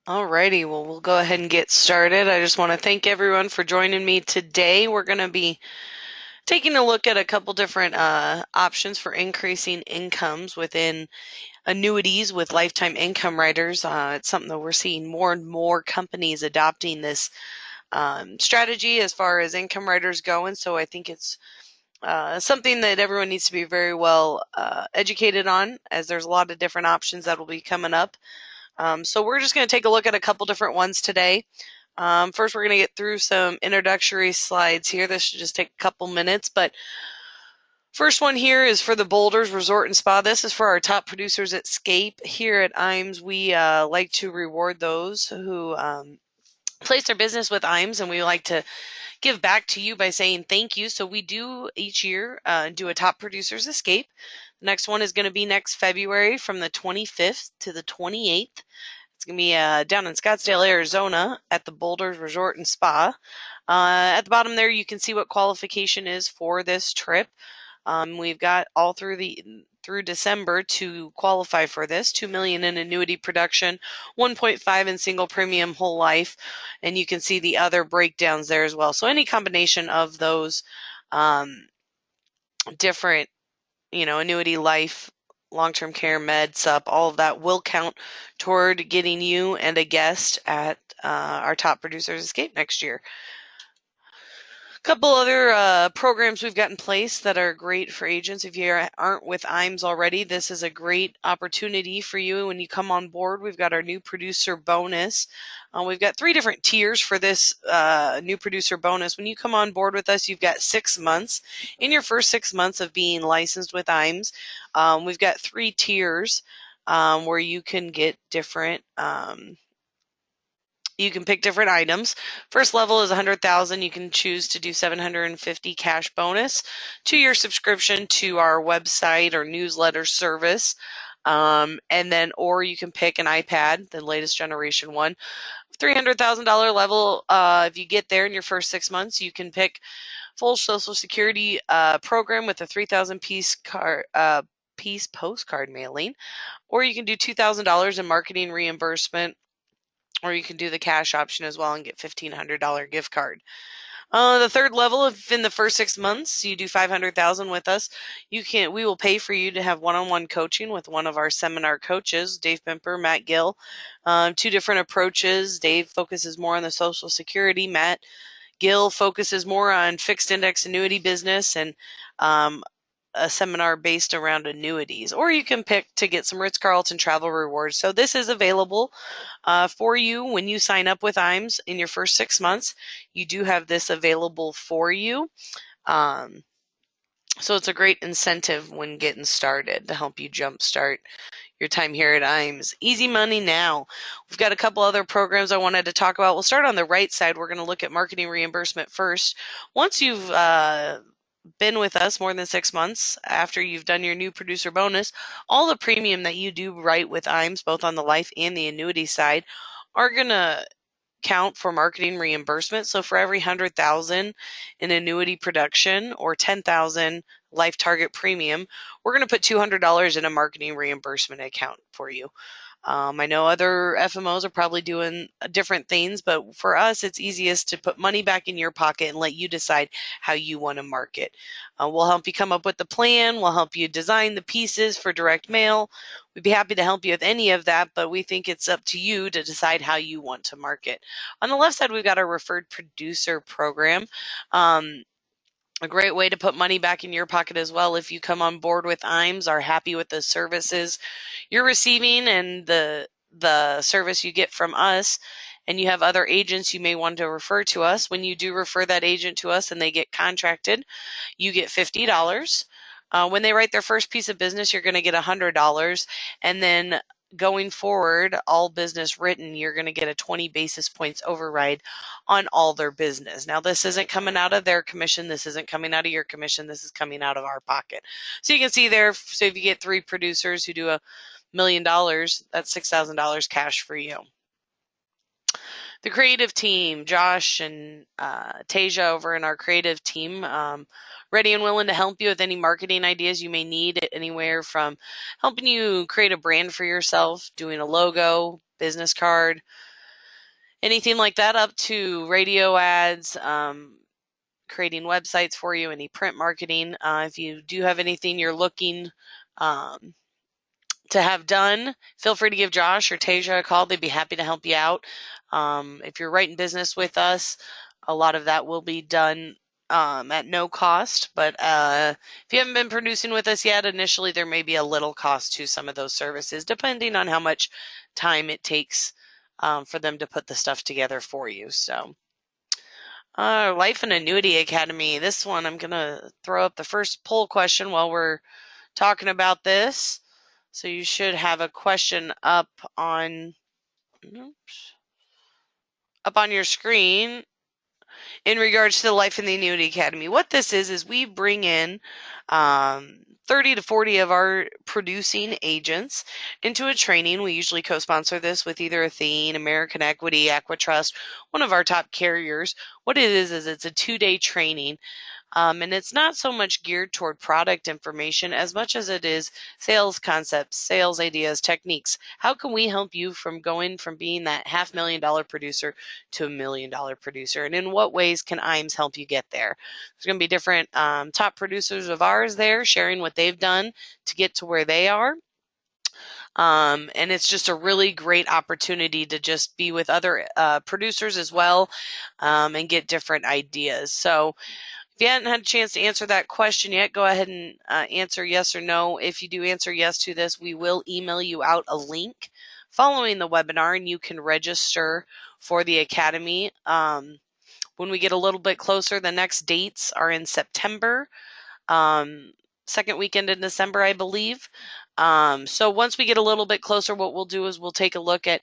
Alrighty, well, we'll go ahead and get started. I just want to thank everyone for joining me today. We're going to be taking a look at a couple different options for increasing incomes within annuities with lifetime income riders. It's something that we're seeing more and more companies adopting this strategy as far as income riders go, and so I think it's something that everyone needs to be very well educated on, as there's a lot of different options that will be coming up. So we're just going to take a look at a couple different ones today. First, we're going to get through some introductory slides here. This should just take a couple minutes, but first one here is for the Boulders Resort and Spa. This is for our top producers at Scape. Here at IAMS, we like to reward those who place their business with IAMS, and we like to give back to you by saying thank you. So we do each year do a top producers escape. The next one is going to be next February from the 25th to the 28th. It's going to be down in Scottsdale, Arizona at the Boulders Resort and Spa. At the bottom there, you can see what qualification is for this trip. We've got all through December to qualify for this. $2 million in annuity production, 1.5 in single premium whole life, and you can see the other breakdowns there as well. So any combination of those different, annuity, life, long-term care, med, sup, all of that will count toward getting you and a guest at our top producers escape next year. Couple other programs we've got in place that are great for agents. If you aren't with IAMS already, this is a great opportunity for you when you come on board. We've got our new producer bonus. We've got 3 different tiers for this new producer bonus. When you come on board with us, you've got 6 months. In your first 6 months of being licensed with IAMS, we've got 3 tiers where you can get different you can pick different items. First level is $100,000. You can choose to do $750 cash bonus, 2-year subscription to our website or newsletter service. Or you can pick an iPad, the latest generation one. $300,000 level, if you get there in your first 6 months, you can pick full Social Security program with a 3,000 piece postcard mailing, or you can do $2,000 in marketing reimbursement, or you can do the cash option as well and get $1,500 gift card. The third level, if in the first 6 months you do $500,000 with us, we will pay for you to have one-on-one coaching with one of our seminar coaches, Dave Pimper, Matt Gill. 2 different approaches. Dave focuses more on the Social Security. Matt Gill focuses more on fixed index annuity business, and a seminar based around annuities, or you can pick to get some Ritz-Carlton travel rewards. So this is available for you when you sign up with IAMS in your first 6 months. You do have this available for you. So it's a great incentive when getting started to help you jumpstart your time here at IAMS. Easy money now. We've got a couple other programs I wanted to talk about. We'll start on the right side. We're going to look at marketing reimbursement first. Once you've been with us more than 6 months after you've done your new producer bonus, all the premium that you do write with IAMS, both on the life and the annuity side, are going to count for marketing reimbursement. So for every 100,000 in annuity production or 10,000 life target premium, we're going to put $200 in a marketing reimbursement account for you. I know other FMOs are probably doing different things, but for us, it's easiest to put money back in your pocket and let you decide how you want to market. We'll help you come up with the plan. We'll help you design the pieces for direct mail. We'd be happy to help you with any of that, but we think it's up to you to decide how you want to market. On the left side, we've got our referred producer program. A great way to put money back in your pocket as well. If you come on board with IAMS, are happy with the services you're receiving and the service you get from us, and you have other agents you may want to refer to us, when you do refer that agent to us and they get contracted, you get $50. When they write their first piece of business, you're going to get $100, and then going forward, all business written, you're going to get a 20 basis points override on all their business. Now, this isn't coming out of their commission. This isn't coming out of your commission. This is coming out of our pocket. So you can see there, so if you get 3 producers who do $1 million, that's $6,000 cash for you. The creative team, Josh and Tasia over in our creative team, ready and willing to help you with any marketing ideas you may need, anywhere from helping you create a brand for yourself, doing a logo, business card, anything like that, up to radio ads, creating websites for you, any print marketing. If you do have anything you're looking to have done, feel free to give Josh or Tasia a call. They'd be happy to help you out. If you're writing business with us, a lot of that will be done at no cost. But if you haven't been producing with us yet, initially there may be a little cost to some of those services, depending on how much time it takes for them to put the stuff together for you. So, Life and Annuity Academy. This one, I'm going to throw up the first poll question while we're talking about this. So you should have a question up on your screen in regards to the Life in the Annuity Academy. What this is we bring in 30 to 40 of our producing agents into a training. We usually co-sponsor this with either Athene, American Equity, Equitrust, one of our top carriers. What it is it's a 2-day training. And it's not so much geared toward product information as much as it is sales concepts, sales ideas, techniques. How can we help you from going from being that $500,000 producer to $1 million producer? And in what ways can IAMS help you get there? There's going to be different top producers of ours there sharing what they've done to get to where they are. And it's just a really great opportunity to just be with other producers as well and get different ideas. So, if you haven't had a chance to answer that question yet, go ahead and answer yes or no. If you do answer yes to this, we will email you out a link following the webinar, and you can register for the Academy. When we get a little bit closer, the next dates are in September, second weekend in December, I believe. So once we get a little bit closer, what we'll do is we'll take a look at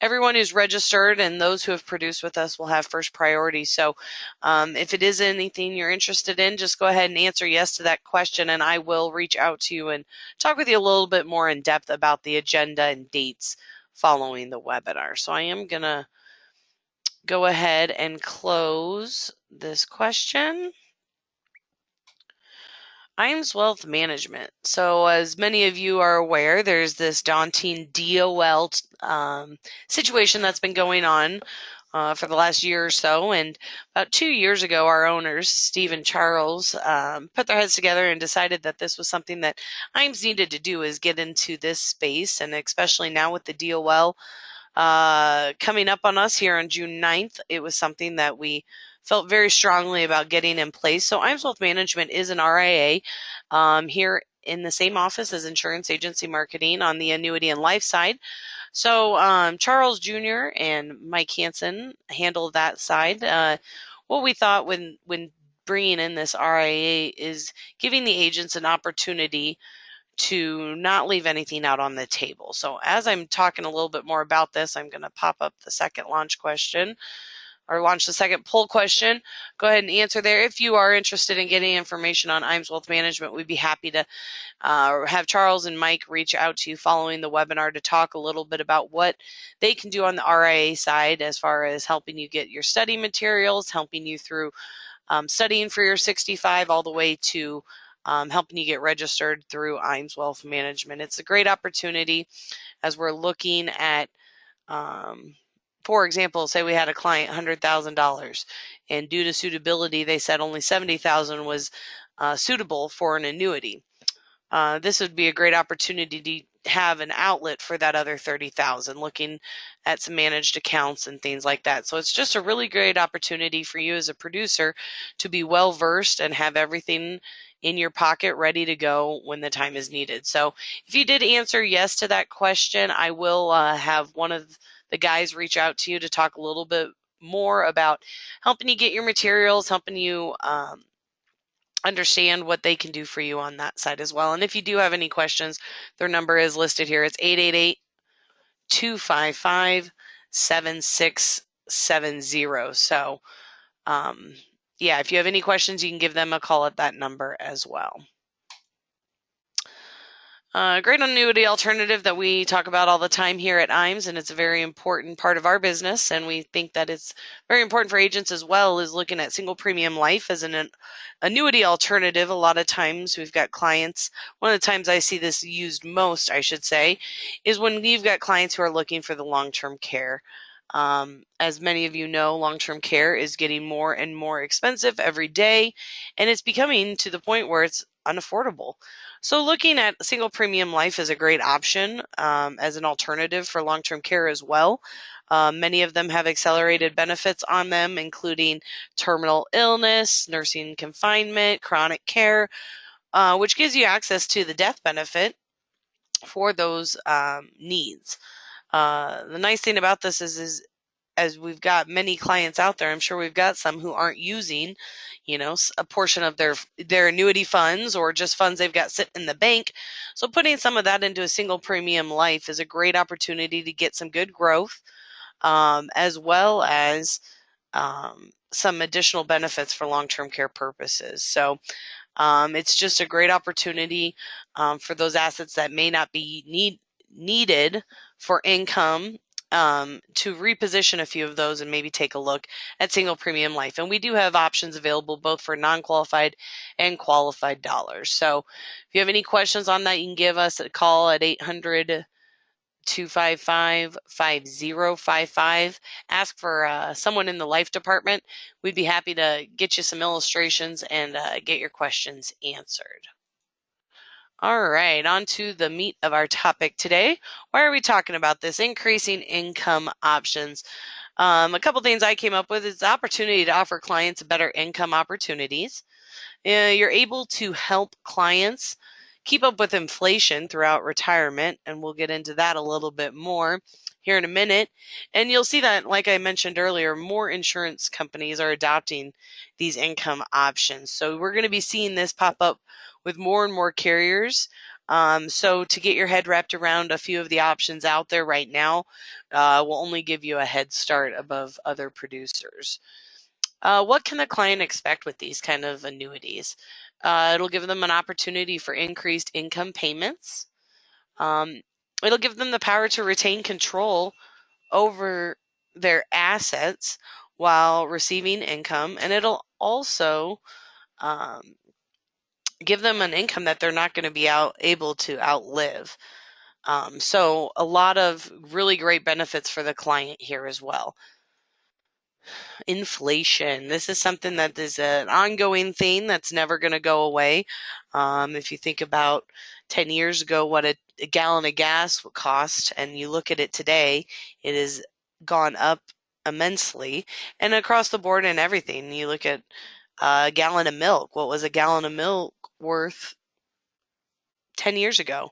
everyone who's registered, and those who have produced with us will have first priority. So if it is anything you're interested in, just go ahead and answer yes to that question, and I will reach out to you and talk with you a little bit more in depth about the agenda and dates following the webinar. So I am going to go ahead and close this question. IAMS Wealth Management. So as many of you are aware, there's this daunting DOL situation that's been going on for the last year or so. And about 2 years ago, our owners, Steve and Charles, put their heads together and decided that this was something that IAMS needed to do, is get into this space. And especially now with the DOL coming up on us here on June 9th, it was something that we felt very strongly about getting in place. So IAMS Wealth Management is an RIA here in the same office as Insurance Agency Marketing on the annuity and life side. So Charles Jr. and Mike Hansen handle that side. What we thought when bringing in this RIA is giving the agents an opportunity to not leave anything out on the table. So as I'm talking a little bit more about this, I'm going to pop up the second launch question, or launch the second poll question. Go ahead and answer there. If you are interested in getting information on IAMS Wealth Management, we'd be happy to have Charles and Mike reach out to you following the webinar to talk a little bit about what they can do on the RIA side as far as helping you get your study materials, helping you through studying for your 65, all the way to helping you get registered through IAMS Wealth Management. It's a great opportunity as we're looking at for example, say we had a client $100,000, and due to suitability, they said only $70,000 was suitable for an annuity. This would be a great opportunity to have an outlet for that other $30,000, looking at some managed accounts and things like that. So it's just a really great opportunity for you as a producer to be well versed and have everything in your pocket ready to go when the time is needed. So if you did answer yes to that question, I will have one of the guys reach out to you to talk a little bit more about helping you get your materials, helping you understand what they can do for you on that side as well. And if you do have any questions, their number is listed here. It's 888-255-7670. So yeah, if you have any questions, you can give them a call at that number as well. Great annuity alternative that we talk about all the time here at IAMS, and it's a very important part of our business, and we think that it's very important for agents as well, is looking at single premium life as an annuity alternative. A lot of times we've got clients, one of the times I see this used most, I should say, is when you've got clients who are looking for the long-term care As many of you know, long-term care is getting more and more expensive every day, and it's becoming to the point where it's unaffordable. So looking at single premium life is a great option as an alternative for long-term care as well. Many of them have accelerated benefits on them, including terminal illness, nursing confinement, chronic care, which gives you access to the death benefit for those needs. The nice thing about this is as we've got many clients out there, I'm sure we've got some who aren't using, a portion of their annuity funds or just funds they've got sitting in the bank. So putting some of that into a single premium life is a great opportunity to get some good growth, as well as some additional benefits for long-term care purposes. So it's just a great opportunity for those assets that may not be needed for income, to reposition a few of those and maybe take a look at single premium life. And we do have options available both for non-qualified and qualified dollars. So if you have any questions on that, you can give us a call at 800-255-5055. Ask for someone in the life department. We'd be happy to get you some illustrations and get your questions answered. All right, on to the meat of our topic today. Why are we talking about this? Increasing income options. A couple things I came up with is the opportunity to offer clients better income opportunities. You're able to help clients keep up with inflation throughout retirement, and we'll get into that a little bit more here in a minute. And you'll see that, like I mentioned earlier, more insurance companies are adopting these income options. So we're going to be seeing this pop up with more and more carriers. So to get your head wrapped around a few of the options out there right now will only give you a head start above other producers. What can the client expect with these kind of annuities? It'll give them an opportunity for increased income payments. It'll give them the power to retain control over their assets while receiving income, and it'll also give them an income that they're not going to be able to outlive. So a lot of really great benefits for the client here as well. Inflation. This is something that is an ongoing thing that's never going to go away. If you think about 10 years ago, what a gallon of gas would cost, and you look at it today, it has gone up immensely. And across the board and everything, you look at a gallon of milk. What was a gallon of milk worth 10 years ago?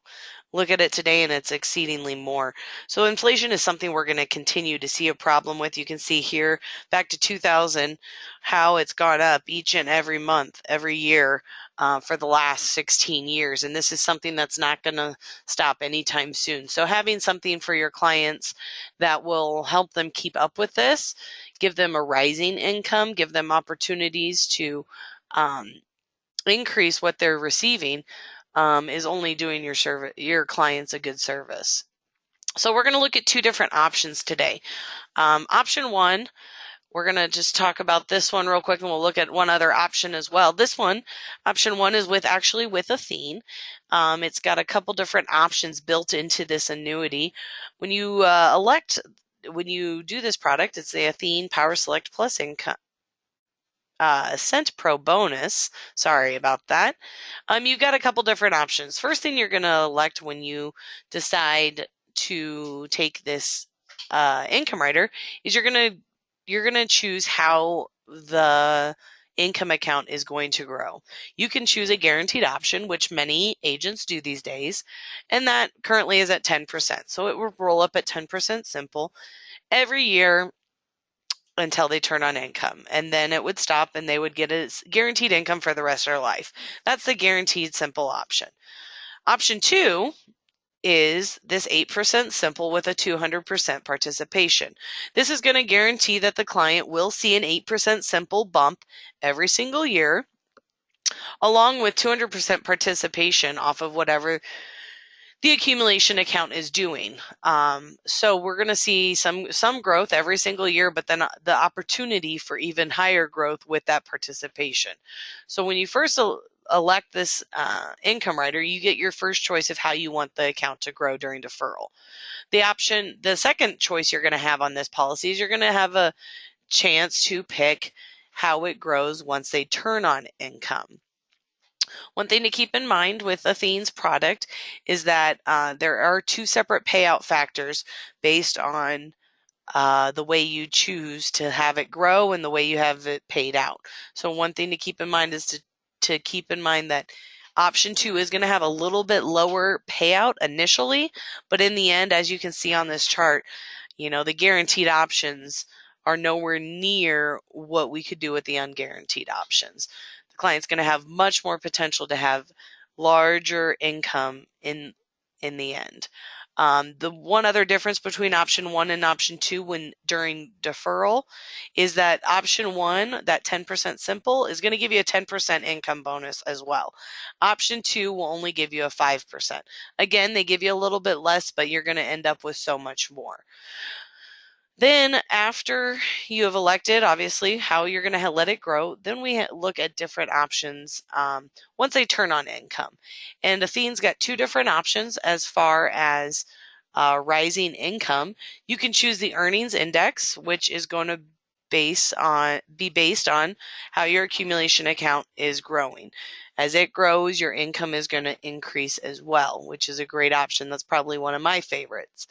Look at it today and it's exceedingly more. So inflation is something we're going to continue to see a problem with. You can see here back to 2000 how it's gone up each and every month, every year for the last 16 years. And this is something that's not going to stop anytime soon. So having something for your clients that will help them keep up with this, give them a rising income, give them opportunities to increase what they're receiving, is only doing your clients a good service. So we're going to look at two different options today. Option one, we're going to just talk about this one real quick, and we'll look at one other option as well. This one, option one, is with Athene. It's got a couple different options built into this annuity. When you do this product, it's the Athene Power Select Plus Income. Cent Pro bonus. Sorry about that. You've got a couple different options. First thing you're going to elect when you decide to take this income rider is you're going to choose how the income account is going to grow. You can choose a guaranteed option, which many agents do these days, and that currently is at 10%. So it will roll up at 10% simple every year until they turn on income, and then it would stop and they would get a guaranteed income for the rest of their life. That's the guaranteed simple option. Option two is this 8% simple with a 200% participation. This is going to guarantee that the client will see an 8% simple bump every single year, along with 200% participation off of whatever the accumulation account is doing. So we're going to see some growth every single year, but then the opportunity for even higher growth with that participation. So when you first elect this income rider, you get your first choice of how you want the account to grow during deferral. The second choice you're going to have on this policy is you're going to have a chance to pick how it grows once they turn on income. One thing to keep in mind with Athene's product is that there are two separate payout factors based on the way you choose to have it grow and the way you have it paid out. So one thing to keep in mind is to keep in mind that option 2 is going to have a little bit lower payout initially, but in the end, as you can see on this chart, the guaranteed options are nowhere near what we could do with the unguaranteed options. The client's going to have much more potential to have larger income in the end. The one other difference between option 1 and option 2 during deferral is that option 1, that 10% simple, is going to give you a 10% income bonus as well. Option 2 will only give you a 5%. Again, they give you a little bit less, but you're going to end up with so much more. Then after you have elected, obviously, how you're going to let it grow, then we look at different options once they turn on income. And Athene's got two different options as far as rising income. You can choose the earnings index, which is going to be based on how your accumulation account is growing. As it grows, your income is going to increase as well, which is a great option. That's probably one of my favorites.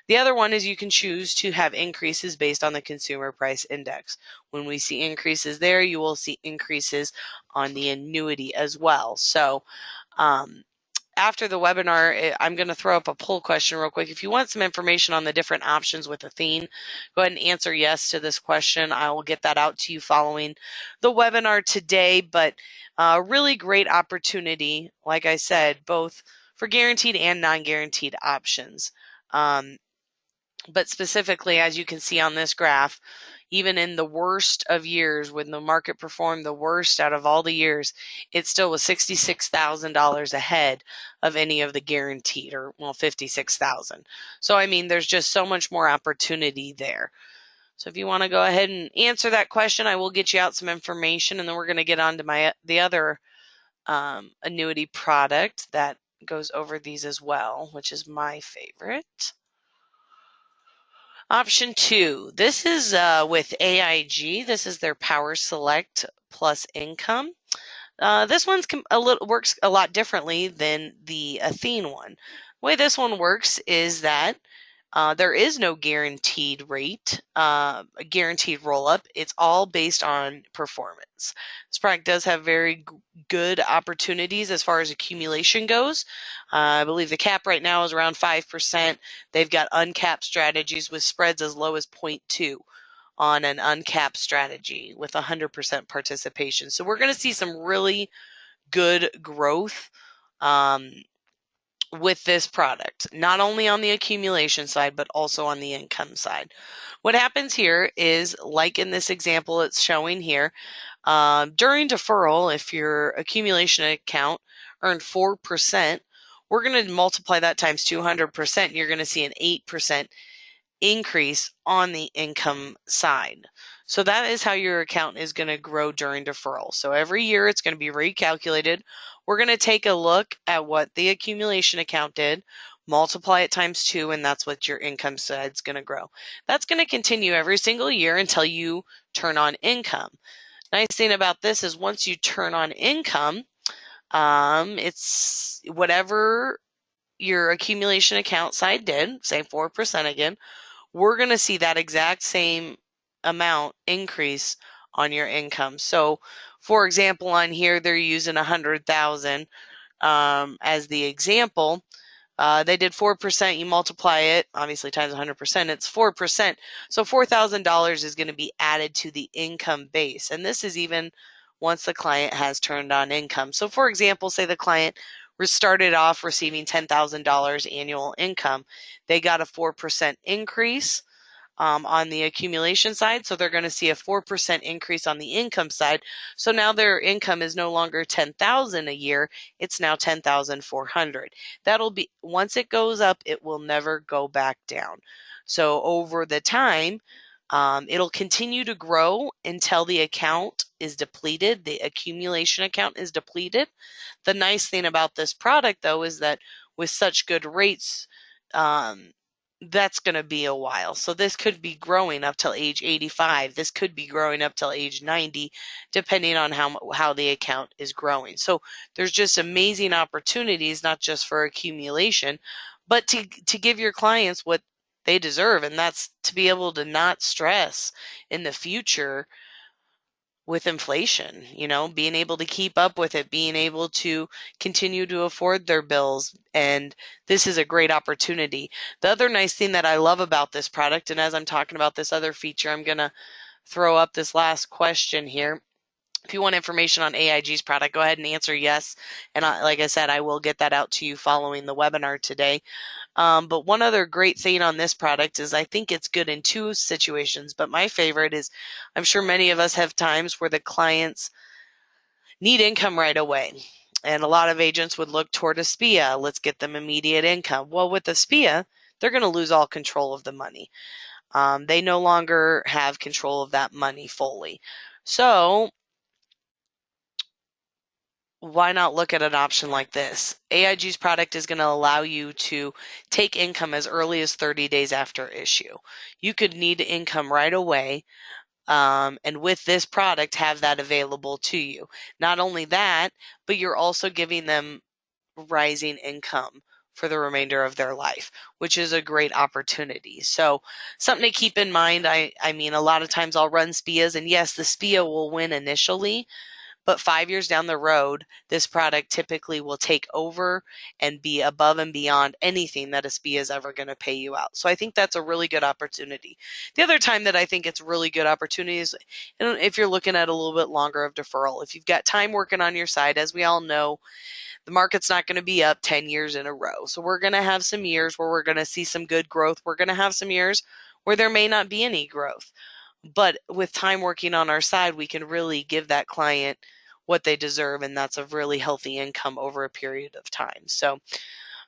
The other one is you can choose to have increases based on the consumer price index. When we see increases there, you will see increases on the annuity as well. So after the webinar, I'm going to throw up a poll question real quick. If you want some information on the different options with Athene, go ahead and answer yes to this question. I will get that out to you following the webinar today, but really great opportunity, like I said, both for guaranteed and non-guaranteed options. But specifically, as you can see on this graph, even in the worst of years, when the market performed the worst out of all the years, it still was $66,000 ahead of any of the guaranteed, or $56,000. So I mean, there's just so much more opportunity there. So if you want to go ahead and answer that question, I will get you out some information, and then we're going to get on to the other annuity product that goes over these as well, which is my favorite. Option 2, this is with AIG. This is their Power Select Plus Income. This one's works a lot differently than the Athene one. The way this one works is that there is no guaranteed rate, a guaranteed roll-up. It's all based on performance. This product does have very good opportunities as far as accumulation goes. I believe the cap right now is around 5%. They've got uncapped strategies with spreads as low as 0.2 on an uncapped strategy with 100% participation. So we're going to see some really good growth with this product, not only on the accumulation side, but also on the income side. What happens here is, like in this example it's showing here, during deferral, if your accumulation account earned 4%, we're going to multiply that times 200%, and you're going to see an 8% increase on the income side. So that is how your account is going to grow during deferral. So every year it's going to be recalculated. We're going to take a look at what the accumulation account did, multiply it times 2, and that's what your income side is going to grow. That's going to continue every single year until you turn on income. Nice thing about this is once you turn on income, it's whatever your accumulation account side did, say 4% again, we're going to see that exact same amount increase on your income. So for example, on here they're using 100,000 as the example. They did 4%. You multiply it, obviously times 100%, it's 4%. So $4,000 is going to be added to the income base. And this is even once the client has turned on income. So for example, say the client started off receiving $10,000 annual income. They got a 4% increase on the accumulation side. So they're going to see a 4% increase on the income side. So now their income is no longer $10,000 a year. It's now $10,400. That'll be, once it goes up, it will never go back down. So over the time, It'll continue to grow until the account is depleted. The accumulation account is depleted. The nice thing about this product, though, is that with such good rates, that's going to be a while. So this could be growing up till age 85. This could be growing up till age 90, depending on how the account is growing. So there's just amazing opportunities, not just for accumulation, but to give your clients what they deserve, and that's to be able to not stress in the future with inflation, being able to keep up with it, being able to continue to afford their bills. And this is a great opportunity. The other nice thing that I love about this product, and as I'm talking about this other feature, I'm going to throw up this last question here. If you want information on AIG's product, go ahead and answer yes. And like I said, I will get that out to you following the webinar today. But one other great thing on this product is I think it's good in two situations, but my favorite is I'm sure many of us have times where the clients need income right away. And a lot of agents would look toward a SPIA. Let's get them immediate income. Well, with a SPIA, they're going to lose all control of the money. They no longer have control of that money fully. So why not look at an option like this? AIG's product is going to allow you to take income as early as 30 days after issue. You could need income right away, and with this product have that available to you. Not only that, but you're also giving them rising income for the remainder of their life, which is a great opportunity. So something to keep in mind. I mean, a lot of times I'll run SPIAs, and yes, the SPIA will win initially, but 5 years down the road, this product typically will take over and be above and beyond anything that a SPIA is ever going to pay you out. So I think that's a really good opportunity. The other time that I think it's really good opportunity is if you're looking at a little bit longer of deferral. If you've got time working on your side, as we all know, the market's not going to be up 10 years in a row. So we're going to have some years where we're going to see some good growth. We're going to have some years where there may not be any growth. But with time working on our side, we can really give that client what they deserve, and that's a really healthy income over a period of time. So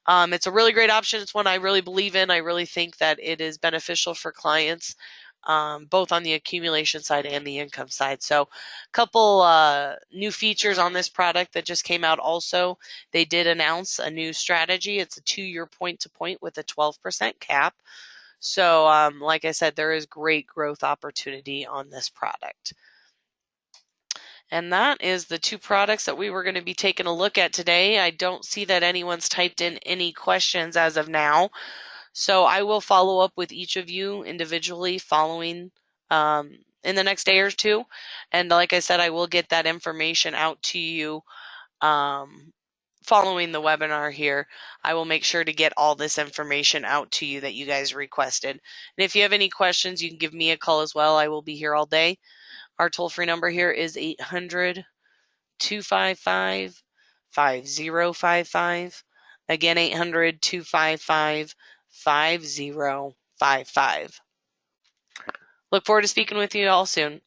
it's a really great option. It's one I really believe in. I really think that it is beneficial for clients, both on the accumulation side and the income side. So a couple new features on this product that just came out also. They did announce a new strategy. It's a 2-year point-to-point with a 12% cap. So like I said, there is great growth opportunity on this product. And that is the two products that we were going to be taking a look at today. I don't see that anyone's typed in any questions as of now. So I will follow up with each of you individually following in the next day or two. And like I said, I will get that information out to you following the webinar here. I will make sure to get all this information out to you that you guys requested. And if you have any questions, you can give me a call as well. I will be here all day. Our toll-free number here is 800-255-5055. Again, 800-255-5055. Look forward to speaking with you all soon.